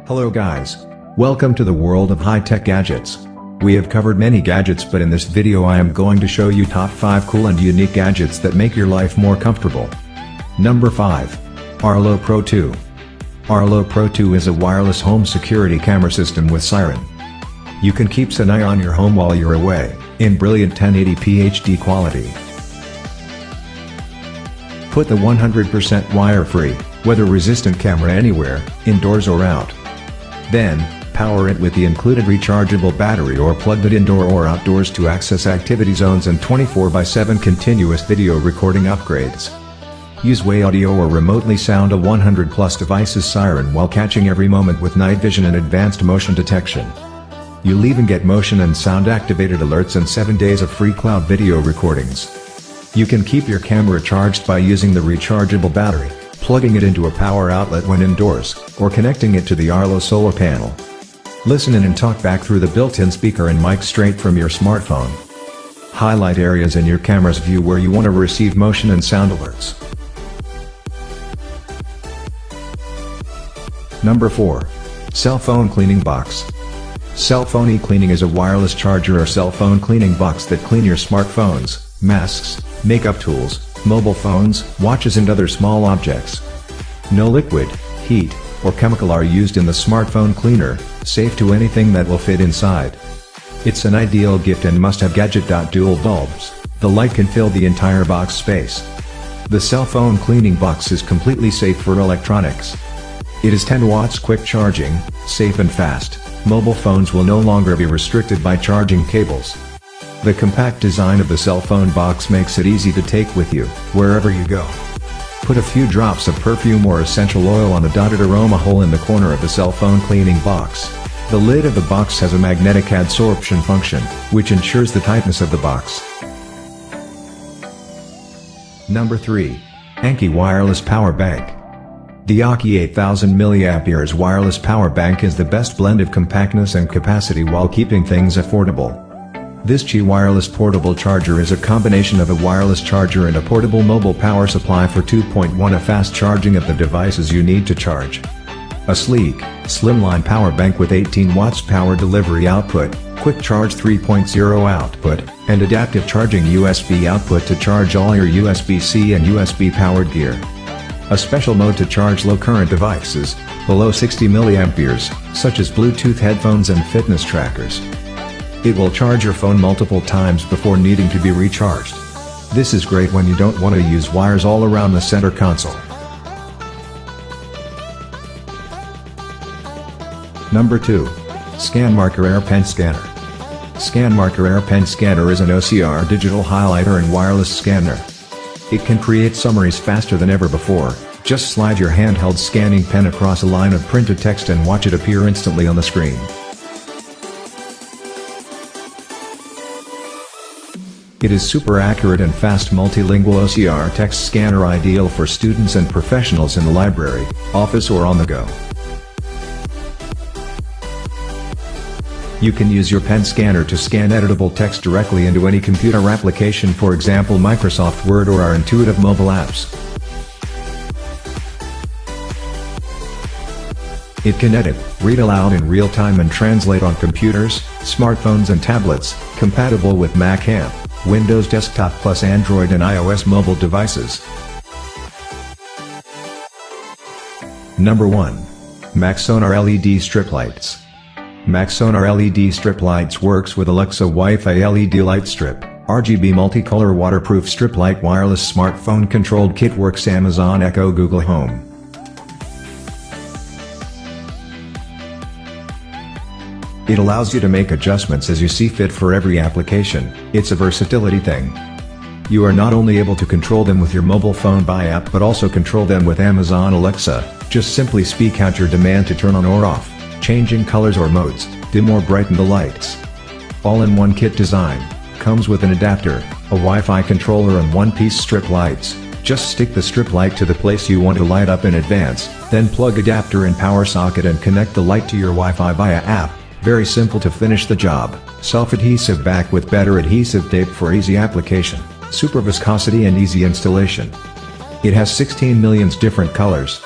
Hello guys. Welcome to the world of high-tech gadgets. We have covered many gadgets, but in this video I am going to show you top 5 cool and unique gadgets that make your life more comfortable. Number 5. Arlo Pro 2. Arlo Pro 2 is a wireless home security camera system with siren. You can keep an eye on your home while you're away, in brilliant 1080p HD quality. Put the 100% wire-free, weather-resistant camera anywhere, indoors or out. Then, power it with the included rechargeable battery or plug it indoor or outdoors to access activity zones and 24/7 continuous video recording upgrades. Use Way Audio or remotely sound a 100+ device's siren while catching every moment with night vision and advanced motion detection. You'll even get motion and sound activated alerts and 7 days of free cloud video recordings. You can keep your camera charged by using the rechargeable battery, plugging it into a power outlet when indoors, or connecting it to the Arlo solar panel. Listen in and talk back through the built-in speaker and mic straight from your smartphone. Highlight areas in your camera's view where you want to receive motion and sound alerts. Number 4. Cell Phone Cleaning Box. Cell Phone e-cleaning is a wireless charger or cell phone cleaning box that clean your smartphones, masks, makeup tools, mobile phones, watches and other small objects. No liquid, heat, or chemical are used in the smartphone cleaner, safe to anything that will fit inside. It's an ideal gift and must-have gadget. Dual bulbs, the light can fill the entire box space. The cell phone cleaning box is completely safe for electronics. It is 10 watts quick charging, safe and fast. Mobile phones will no longer be restricted by charging cables. The compact design of the cell phone box makes it easy to take with you, wherever you go. Put a few drops of perfume or essential oil on a dotted aroma hole in the corner of the cell phone cleaning box. The lid of the box has a magnetic adsorption function, which ensures the tightness of the box. Number 3. Aukey Wireless Power Bank. The Aukey 8000 mAh wireless power bank is the best blend of compactness and capacity while keeping things affordable. This Qi wireless portable charger is a combination of a wireless charger and a portable mobile power supply for 2.1 a fast charging of the devices you need to charge. A sleek, slimline power bank with 18 watts power delivery output, quick charge 3.0 output, and adaptive charging USB output to charge all your USB-C and USB powered gear. A special mode to charge low current devices, below 60 mA, such as Bluetooth headphones and fitness trackers. It will charge your phone multiple times before needing to be recharged. This is great when you don't want to use wires all around the center console. Number 2. Scanmaker Air Pen Scanner. Scanmaker Air Pen Scanner is an OCR digital highlighter and wireless scanner. It can create summaries faster than ever before. Just slide your handheld scanning pen across a line of printed text and watch it appear instantly on the screen. It is super accurate and fast multilingual OCR text scanner, ideal for students and professionals in the library, office or on the go. You can use your pen scanner to scan editable text directly into any computer application, for example Microsoft Word or our intuitive mobile apps. It can edit, read aloud in real time and translate on computers, smartphones and tablets, compatible with Mac AMP, Windows Desktop plus Android and iOS mobile devices. Number 1. Maxonar LED Strip Lights. Maxonar LED Strip Lights works with Alexa Wi-Fi LED Light Strip, RGB multicolor waterproof strip light wireless smartphone controlled kit, works Amazon Echo, Google Home. It allows you to make adjustments as you see fit for every application. It's a versatility thing. You are not only able to control them with your mobile phone by app but also control them with Amazon Alexa. Just simply speak out your demand to turn on or off, changing colors or modes, dim or brighten the lights. All-in-one kit design, comes with an adapter, a Wi-Fi controller and one-piece strip lights. Just stick the strip light to the place you want to light up in advance, then plug adapter and power socket and connect the light to your Wi-Fi via app. Very simple to finish the job. Self-adhesive back with better adhesive tape for easy application, super viscosity and easy installation. It has 16 million different colors,